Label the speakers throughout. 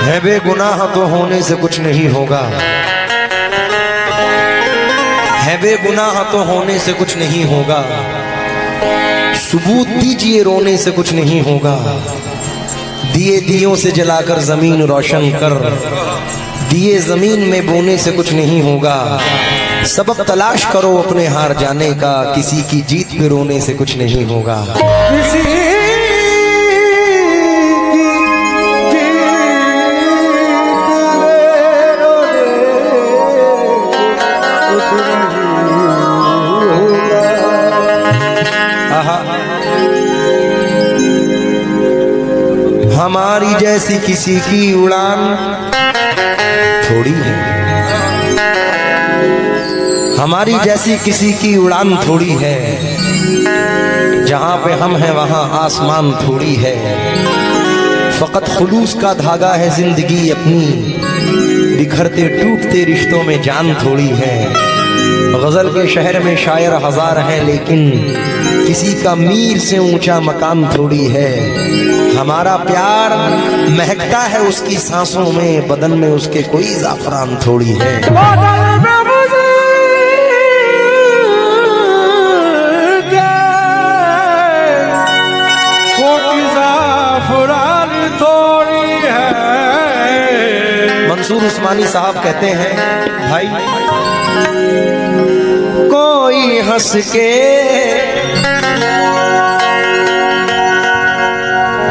Speaker 1: है बेगुनाह तो होने से कुछ नहीं होगा, है बेगुनाह तो होने से कुछ नहीं होगा, सबूत दीजिए रोने से कुछ नहीं होगा। दिए दियों से जलाकर जमीन रोशन कर, दिए जमीन में बोने से कुछ नहीं होगा। सबब तलाश करो अपने हार जाने का, किसी की जीत पे रोने से कुछ नहीं होगा। हमारी जैसी किसी की उड़ान थोड़ी है, हमारी जैसी किसी की उड़ान थोड़ी है। जहां पे हम हैं वहां आसमान थोड़ी है। फकत खुलूस का धागा है जिंदगी अपनी, बिखरते टूटते रिश्तों में जान थोड़ी है। गजल के शहर में शायर हजार हैं, लेकिन किसी का मीर से ऊंचा मकान थोड़ी है। हमारा प्यार महकता है उसकी सांसों में, बदन में उसके कोई जाफरान थोड़ी है। मंसूर उस्मानी साहब कहते हैं, भाई कोई हंस के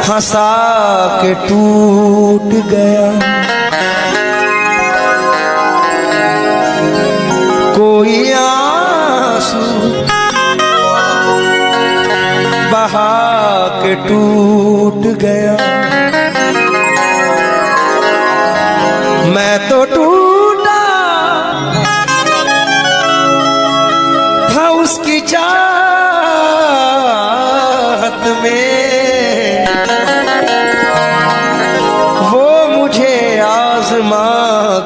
Speaker 1: हंसा के टूट गया, कोई आंसू बहा के टूट गया। मैं तो टूटा था उसकी चाहत में,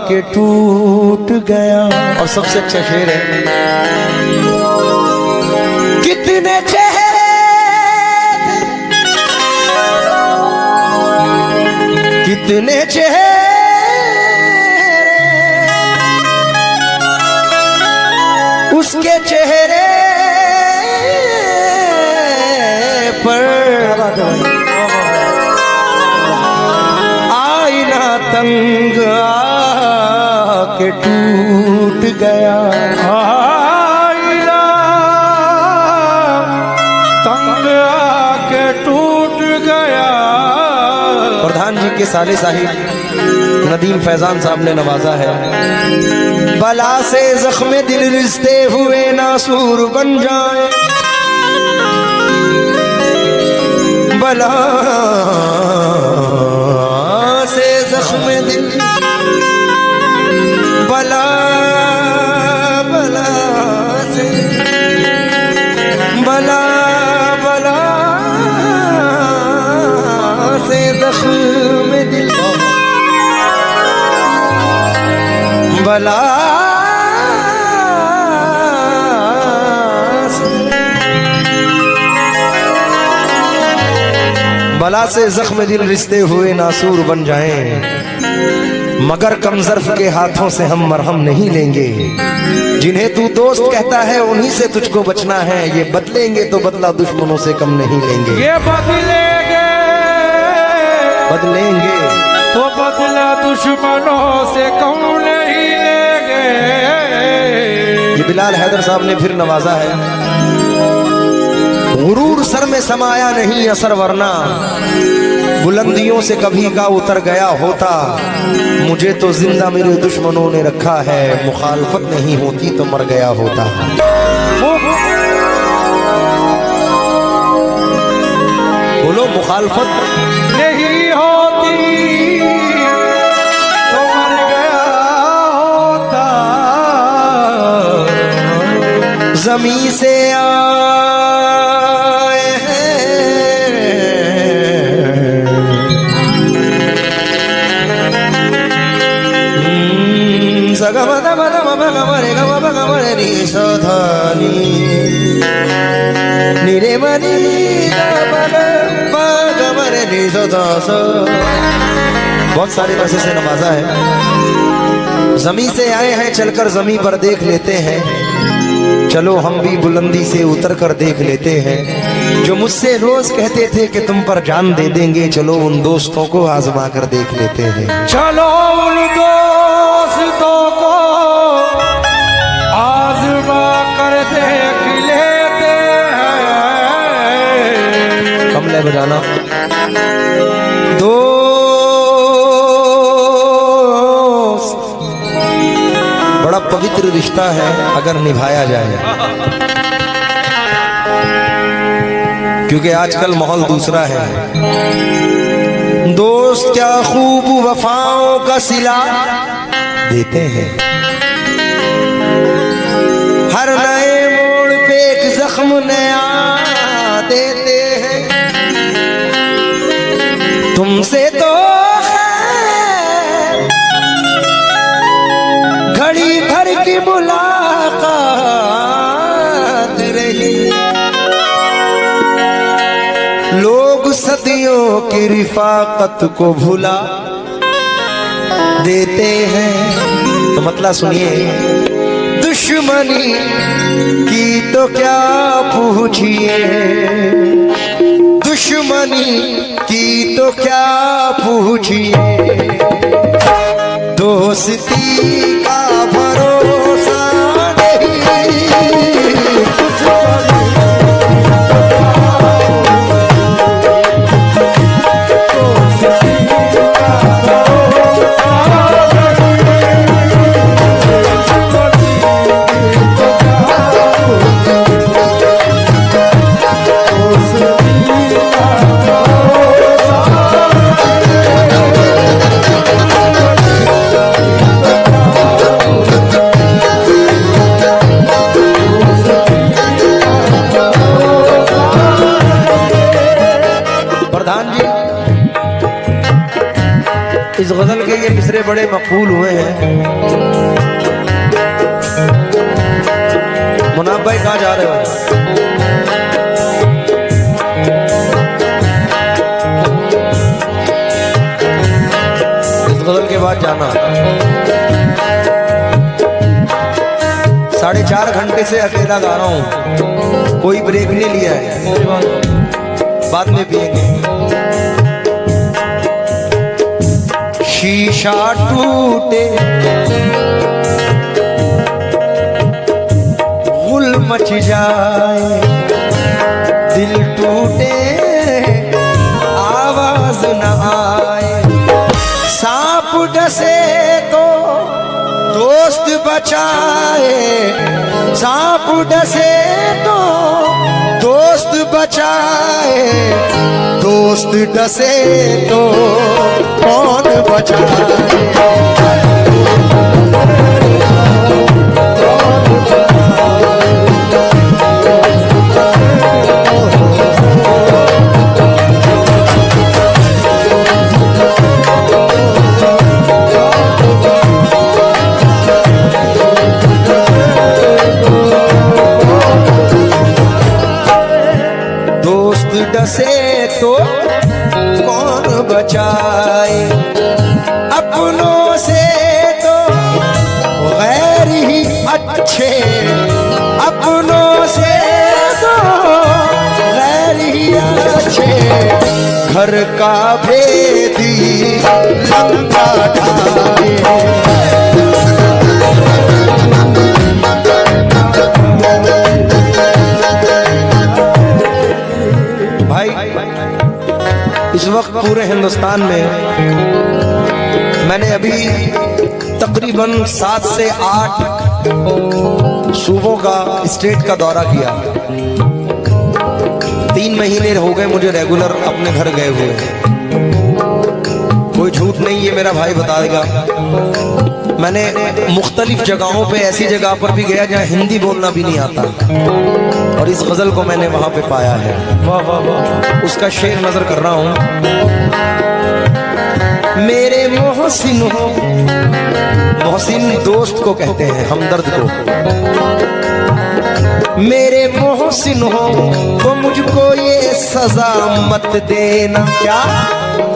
Speaker 1: के टूट गया। और सबसे अच्छा शेर है, कितने चेहरे कितने चेहरे उसके चेहरे पर आईना तंग के टूट गया। आईना तंग के टूट गया। प्रधान जी के साले साहिब नदीम फैजान साहब ने नवाजा है, बला से जख्मे दिल रिश्ते हुए नासूर बन जाए, बला से जख्मे दिल बला बला से बला बला से जख्म दिल बला बला से जख्म दिल रिश्ते हुए नासूर बन जाएं, मगर कमजर्फ के हाथों से हम मरहम नहीं लेंगे। जिन्हें तू दोस्त कहता है उन्हीं से तुझको बचना है, ये बदलेंगे तो बदला दुश्मनों से कम नहीं लेंगे।
Speaker 2: ये बदलेंगे
Speaker 1: बदलेंगे
Speaker 2: तो बदला दुश्मनों से कम नहीं लेंगे।
Speaker 1: ये बिलाल हैदर साहब ने फिर नवाजा है, गुरूर सर में समाया नहीं असर, वरना बुलंदियों से कभी का उतर गया होता। मुझे तो जिंदा मेरे दुश्मनों ने रखा है, मुखालफत नहीं होती तो मर गया होता। बोलो मुखालफत
Speaker 2: नहीं होती तो मर गया होता।
Speaker 1: जमीन से बहुत सारे पैसे से नवाजा है। जमी से आए हैं चलकर जमी पर देख लेते हैं, चलो हम भी बुलंदी से उतर कर देख लेते हैं। जो मुझसे रोज कहते थे कि तुम पर जान दे देंगे, चलो उन दोस्तों को आजमा कर देख लेते हैं।
Speaker 2: चलो उन दोस्तों को आजमा कर देख लेते हैं।
Speaker 1: कम ले बजाना। बड़ा पवित्र रिश्ता है अगर निभाया जाए, क्योंकि आजकल माहौल दूसरा है। दोस्त क्या खूब वफाओं का सिला देते हैं, हर नए मोड़ पे एक जख्म नया देते हैं। तुमसे तो घड़ी भर की मुलाकात रही, लोग सदियों की रिफाकत को भुला देते हैं। तो मतलब सुनिए, दुश्मनी की तो क्या पूछिए, दुश्मनी की तो क्या पूछिए, दोस्ती का भरोसा नहीं। इस गजल के ये मिसरे बड़े मकबूल हुए हैं। मुनाब भाई कहाँ जा रहे हो? इस गजल के बाद जाना। 4.5 घंटे से अकेला गा रहा हूं, कोई ब्रेक नहीं लिया है, बाद में पिएंगे। शीशा टूटे गुल मच जाए, दिल टूटे आवाज न आए, सांप डसे तो दोस्त बचाए, सांप डसे तो दोस्त बचाए, दोस्त डसे तो कौन बचाए। दोस्त डसे तो कौन बचाए, अपनों से तो गैर ही अच्छे, अपनों से तो गैर ही अच्छे, घर का भेदी लंका ढाए। इस वक्त पूरे हिंदुस्तान में मैंने अभी तकरीबन 7 से 8 सूबों का, स्टेट का दौरा किया। 3 महीने हो गए मुझे रेगुलर अपने घर गए हुए, कोई झूठ नहीं, ये मेरा भाई बताएगा। मैंने मुख्तलिफ जगहों पे, ऐसी जगह पर भी गया जहाँ हिंदी बोलना भी नहीं आता, और इस गजल को मैंने वहां पे पाया है। वाह वाह वाह। उसका शेर नजर कर रहा हूं। मेरे मोहसिन हो, मोहसिन दोस्त को कहते हैं, हमदर्द को। मेरे मोहसिन हो तो मुझको ये सजा मत देना। क्या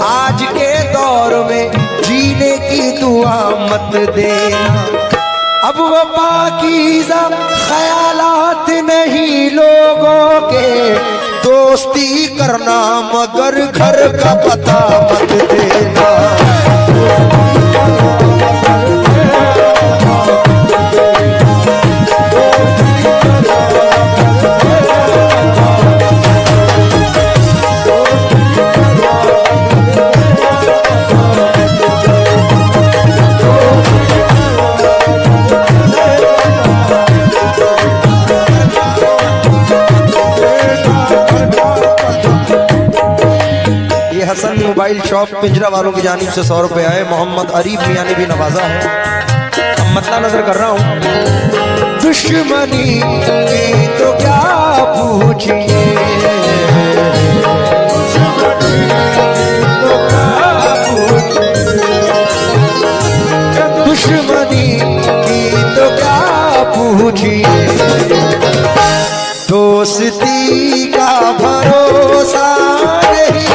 Speaker 1: आज के दौर में जीने की दुआ मत देना। अब वो पाकीज़ा ख्यालात नहीं लोगों के, दोस्ती करना मगर घर का पता मत देना। हसन मोबाइल शॉप पिंजरा वालों की जानिब से 100 रुपए आए। मोहम्मद अरीफ मियां ने भी नवाजा है। अब मतला नजर कर रहा हूँ। दुश्मनी की तो क्या पूछिए, दुश्मनी की तो क्या पूछिए, दोस्ती का भरोसा नहीं।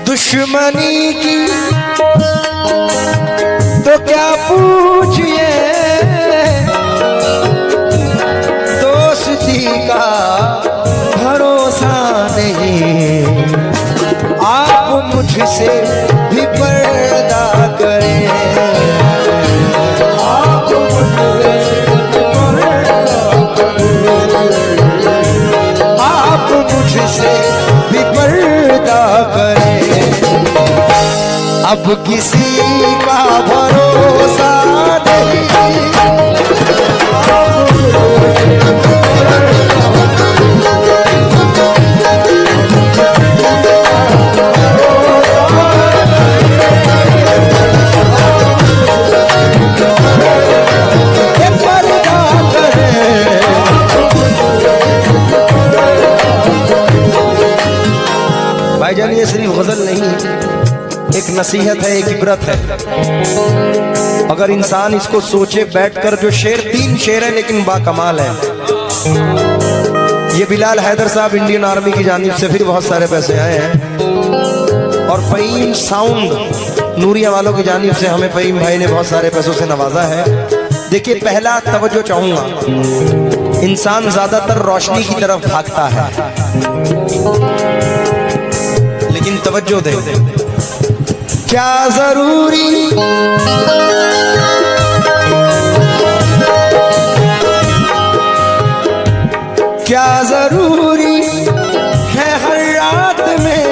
Speaker 1: दुश्मनी की तो क्या पूछिए, दोस्ती का भरोसा नहीं। आप मुझसे भी पर्दा करें, आप मुझसे आप मुझसे भी पर्दा करें। अब किसी का भरोसा नहीं। भाईजान ये सिर्फ गजल नहीं, एक नसीहत है, एक इबरत है। अगर इंसान इसको सोचे बैठकर, जो शेर 3 शेर है लेकिन बाकमाल है। ये बिलाल हैदर साहब इंडियन आर्मी की जानिब से फिर बहुत सारे पैसे आए हैं। और फ़हीम साउंड नूरिया वालों की जानिब से हमें फ़हीम भाई ने बहुत सारे पैसों से नवाजा है। देखिए, पहला तवज्जो चाहूंगा, इंसान ज्यादातर रोशनी की तरफ भागता है, लेकिन तवज्जो दे। क्या जरूरी क्या जरूरी है हर रात में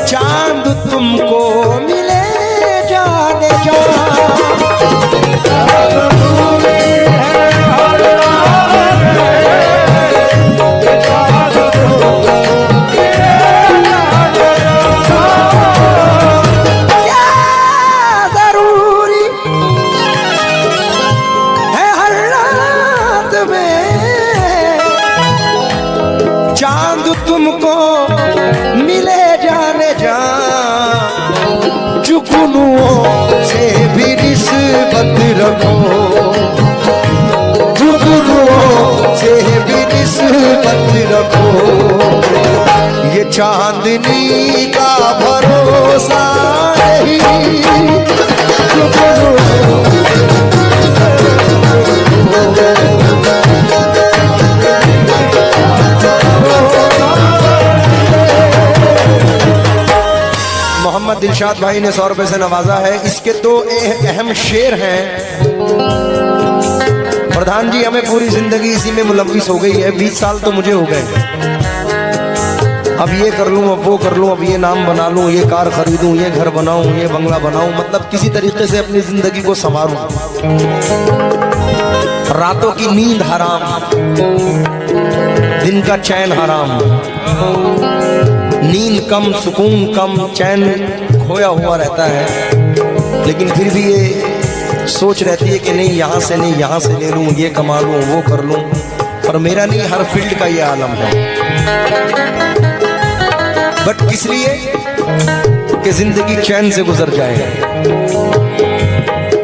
Speaker 1: चांद तुमको मिले जाने जा। चांद तुमको मिले जाने जा, जुगनुओं से भी निस्बत रखो, जुगनुओं से भी निस्बत रखो। ये चांदनी का भरोसा नहीं। मोहम्मद दिलशाद भाई ने 100 रुपए से नवाजा है। इसके 2 अहम शेर हैं। प्रधान जी, हमें पूरी जिंदगी इसी में मुलव्विस हो गई है। 20 साल तो मुझे हो गए। अब ये कर लूं, अब वो कर लूं, अब ये नाम बना लूं, ये कार खरीदूं, ये घर बनाऊं, ये बंगला बनाऊं, मतलब किसी तरीके से अपनी जिंदगी को संवारूं। रातों की नींद हराम, दिन का चैन हराम। नींद कम, सुकून कम, चैन खोया हुआ रहता है। लेकिन फिर भी ये सोच रहती है कि नहीं, यहाँ से नहीं, यहाँ से ले लूँ, ये कमा लूँ, वो कर लूँ। पर मेरा नहीं, हर फील्ड का ये आलम है। बट किस लिए कि जिंदगी चैन से गुजर जाए।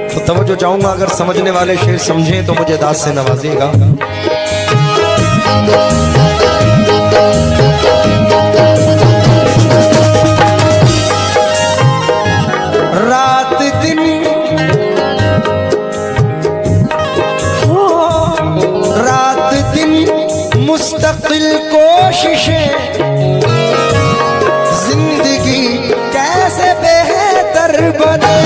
Speaker 1: तो तवज्जो चाहूंगा, अगर समझने वाले शेर समझें तो मुझे दाद से नवाजिएगा। रात दिन हो, रात दिन मुस्तकिल कोशिशें, जिंदगी कैसे बेहतर बने।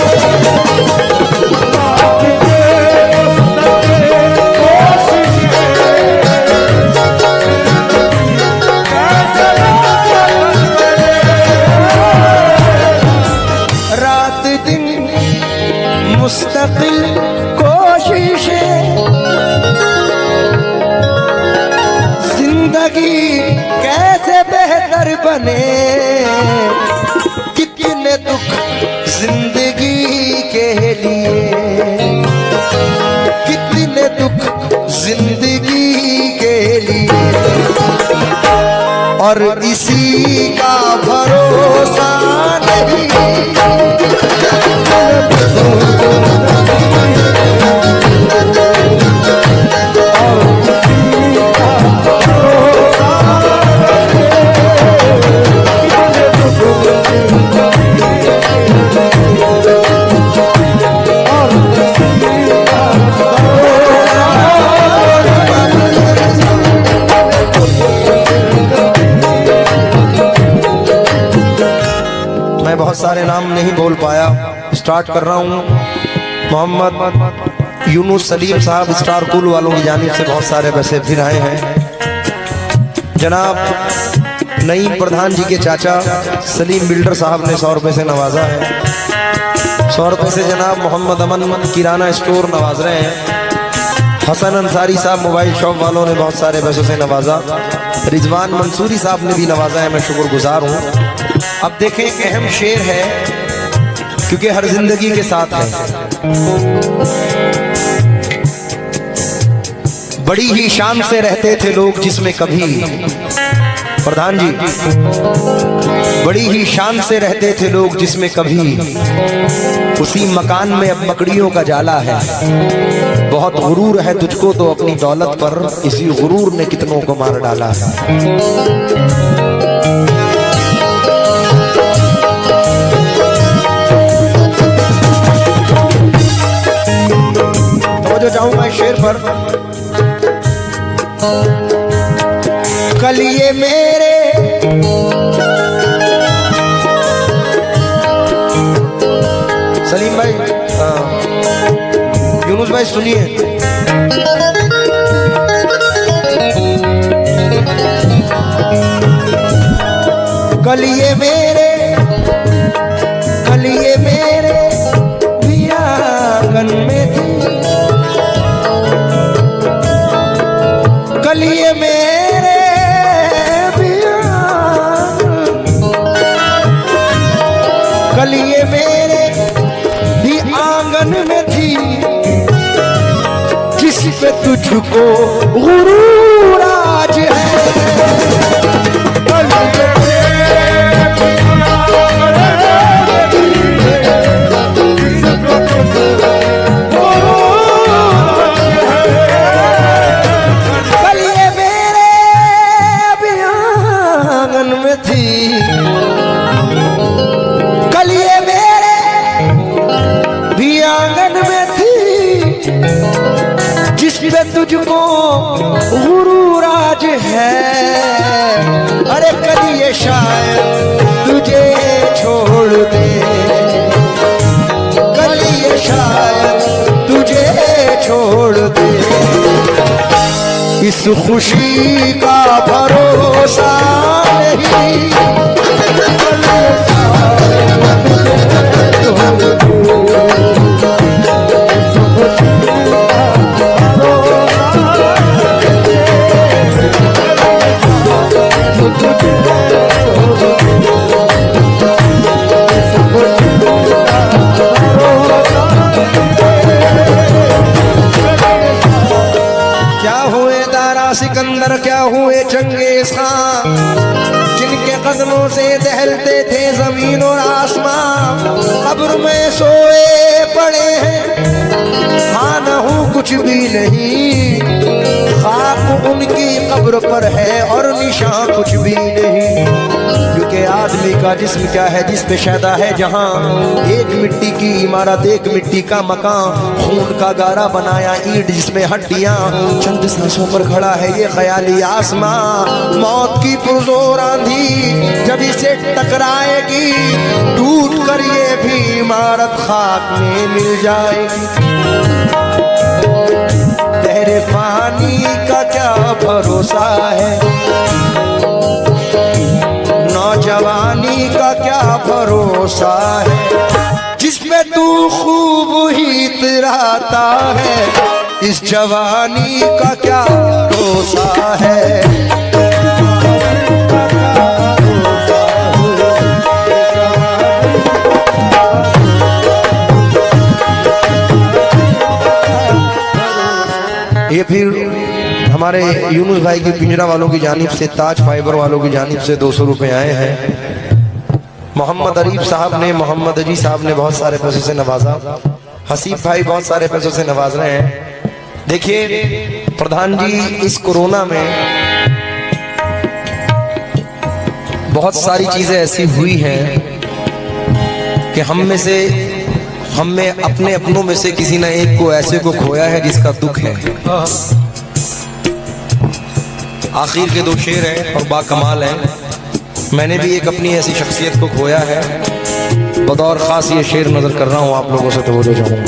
Speaker 1: मुस्तकिल कोशिशें, जिंदगी कैसे बेहतर बने। कितने दुख जिंदगी के लिए, कितने दुख जिंदगी के लिए, और इसी का भरोसा नहीं। मैं बहुत सारे नाम नहीं बोल पाया, स्टार्ट कर रहा हूँ। मोहम्मद यूनुस सलीम साहब स्टार कूल वालों की जानिब से बहुत सारे पैसे फिर आए हैं। जनाब नईम प्रधान जी के चाचा सलीम बिल्डर साहब ने 100 रुपये से नवाजा है। 100 रुपये से जनाब मोहम्मद अमन किराना स्टोर नवाज रहे हैं। हसन अंसारी साहब मोबाइल शॉप वालों ने बहुत सारे पैसों से नवाजा। रिजवान मंसूरी साहब ने भी नवाजा है, मैं शुक्रगुजार हूँ। अब देखें, अहम शेर है क्योंकि हर जिंदगी के साथ है। बड़ी ही शान से रहते थे लोग जिसमें कभी, प्रधान जी, बड़ी ही शान से रहते थे लोग जिसमें कभी, उसी मकान में अब मकड़ियों का जाला है। बहुत गुरूर है तुझको तो अपनी दौलत पर, इसी गुरूर ने कितनों को मार डाला है। जो जाऊंगा शेर पर, कल ये मेरे सलीम भाई, यूनुस भाई सुनिए, कल ये मेरे, कल ये मेरे भी आंगन में थी, कल ये मेरे भी, कल ये मेरे भी आंगन में थी, जिस पे तुझको गुरूर आज है। तुझको गुरूर आज है, अरे कल ये शायद तुझे छोड़ दे, कल ये शायद तुझे छोड़ दे। इस खुशी का भरोसा नहीं, सोए पड़े हैं, हाँ न हूँ कुछ भी नहीं, खाक उनकी कब्र पर है और निशान कुछ भी नहीं। क्योंकि आदमी का जिस्म क्या है, जिस पे शैदा है जहाँ, एक मिट्टी की इमारत, एक मिट्टी का मकान, खून का गारा बनाया ईंट जिसमें हड्डियां, चंद सांसों पर खड़ा है ये ख्याली आसमां। मौत की पुरजोर आंधी जब इसे टकराएगी, टूट कर ये भी इमारत खाक में मिल जाएगी। तेरे पानी का क्या भरोसा है, नौजवानी का क्या भरोसा है, जिसमें तू खूब ही इतराता है, इस जवानी का क्या भरोसा है। ये फिर हमारे यूनुस भाई की पिंजरा वालों की जानिब से, ताज फाइबर वालों की जानिब से 200 रुपए आए हैं। मोहम्मद अरीफ साहब ने, मोहम्मद अजी साहब ने बहुत सारे पैसों से नवाजा, हसीब भाई बहुत सारे पैसों से नवाज रहे हैं। देखिए प्रधान जी, इस कोरोना में बहुत सारी चीजें ऐसी हुई हैं कि हम में अपने अपनों में से किसी न एक को ऐसे को खोया है जिसका दुख है। आखिर के 2 शेर हैं और बाकमाल हैं। मैंने भी एक अपनी ऐसी शख्सियत को खोया है, बतौर खास ये शेर नजर कर रहा हूं आप लोगों से, तो बोलो जाऊंगा।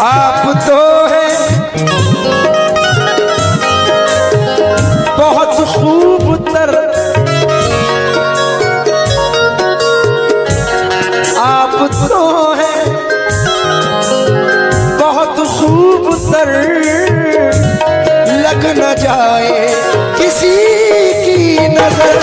Speaker 1: आप तो है बहुत खूबतर, आप तो है बहुत खूबतर, लग न जाए किसी की नजर।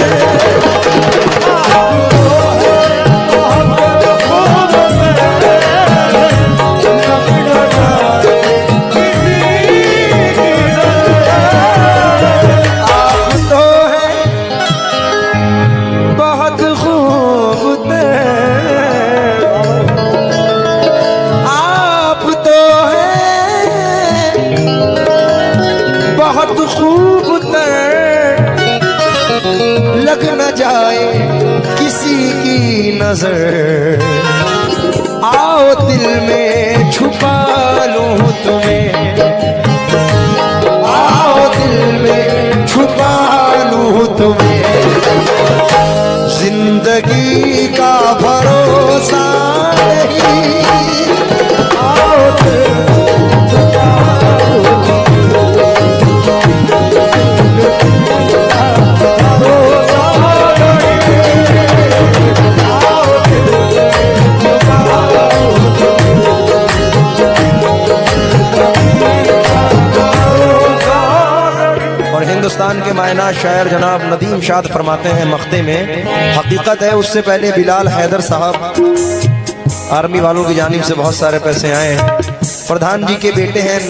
Speaker 1: लग न जाए किसी की नजर, आओ दिल में छुपा लूं तुम्हें, आओ दिल में छुपा लूं तुम्हें, जिंदगी का भरोसा नहीं, आओ दिल में छुपा लूं। हिंदुस्तान के मायना शायर जनाब नदीम शाद फरमाते हैं मख्ते में, हकीकत है उससे पहले बिलाल हैदर साहब आर्मी वालों की जानिब से बहुत सारे पैसे आए हैं। प्रधान जी के बेटे हैं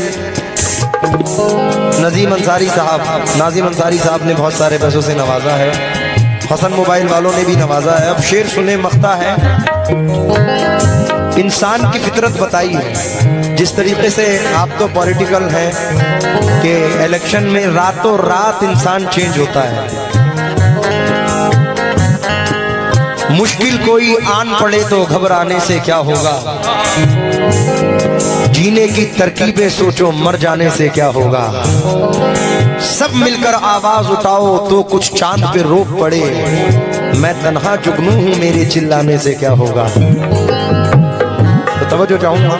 Speaker 1: नाजिम अंसारी साहब ने बहुत सारे पैसों से नवाजा है। हसन मोबाइल वालों ने भी नवाजा है। अब शेर सुने, मख्ता है, इंसान की फितरत बताई है। जिस तरीके से आप तो पॉलिटिकल हैं कि इलेक्शन में रातों रात इंसान चेंज होता है, मुश्किल कोई आन पड़े तो घबराने से क्या होगा, जीने की तरकीबें सोचो मर जाने से क्या होगा, सब मिलकर आवाज उठाओ तो कुछ चांद पे रोक पड़े, मैं तन्हा जुगनू हूं मेरे चिल्लाने से क्या होगा। तो तवज्जो चाहूंगा,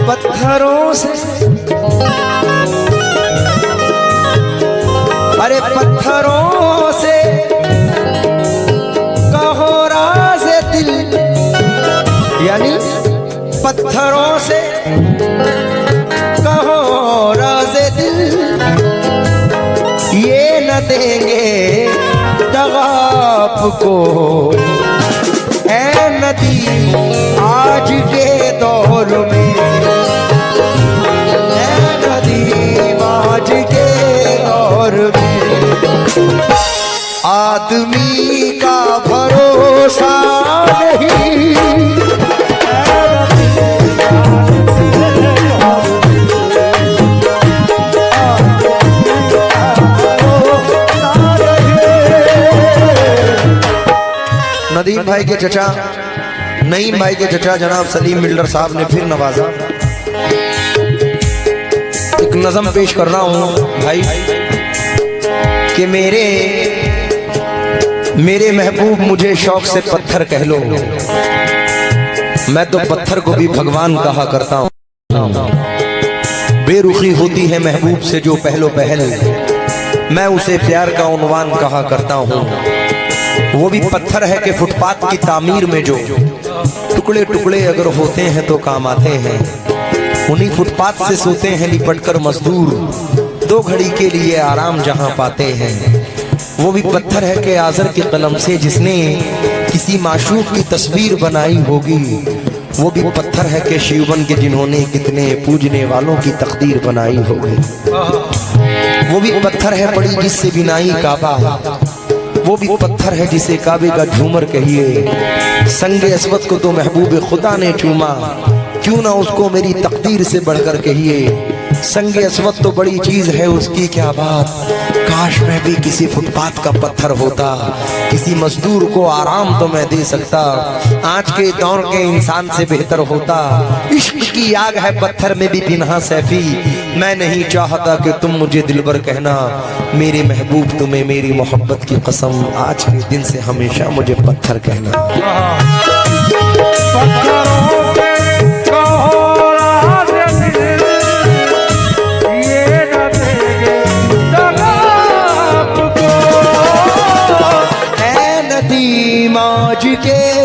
Speaker 1: पत्थरों से, अरे पत्थरों से कहो राज़ दिल, यानी पत्थरों से कहो राज़ दिल, ये न देंगे दगा आपको, ऐ नदी आज के दौर में, ऐ नदी आज के दौर में, आदमी का भरोसा नहीं। नदीम भाई के चचा, नईम भाई के चचा जनाब सलीम मिल्डर साहब ने फिर नवाजा। एक नज़म पेश कर रहा हूं भाई कि मेरे महबूब मुझे शौक से पत्थर कह लो, मैं तो पत्थर को भी भगवान कहा करता हूं। बेरुखी होती है महबूब से जो पहलो पहल, मैं उसे प्यार का उन्वान कहा करता हूं। वो भी पत्थर है कि फुटपाथ की तामीर में जो टुकड़े टुकड़े अगर होते हैं तो काम आते हैं। उन्हीं फुटपाथ से सोते हैं लिपटकर मजदूर, दो घड़ी के लिए आराम जहां पाते हैं। वो भी पत्थर है कि आज़र की कलम से जिसने किसी माशूक की तस्वीर बनाई होगी। वो भी पत्थर है कि शिवबन के जिन्होंने कितने पूजने वालों की तकदीर बनाई होगी। वो भी पत्थर है पड़ी जिससे बिनाई काबा, वो भी पत्थर है जिसे काबे का झूमर कहिए। संगे अस्वद को तो महबूब खुदा ने चूमा, क्यों ना उसको मेरी तकदीर से बढ़कर कहिए। संगे अस्वद तो बड़ी चीज है उसकी क्या बात, काश मैं भी किसी फुटपाथ का पत्थर होता, किसी मजदूर को आराम तो मैं दे सकता, आज के दौर के इंसान से बेहतर होता। इश्क की आग है पत्थर में भी बिना सैफी, मैं नहीं चाहता कि तुम मुझे दिलबर कहना। मेरे महबूब तुम्हें मेरी मोहब्बत की कसम, आज के दिन से हमेशा मुझे पत्थर कहना। आज के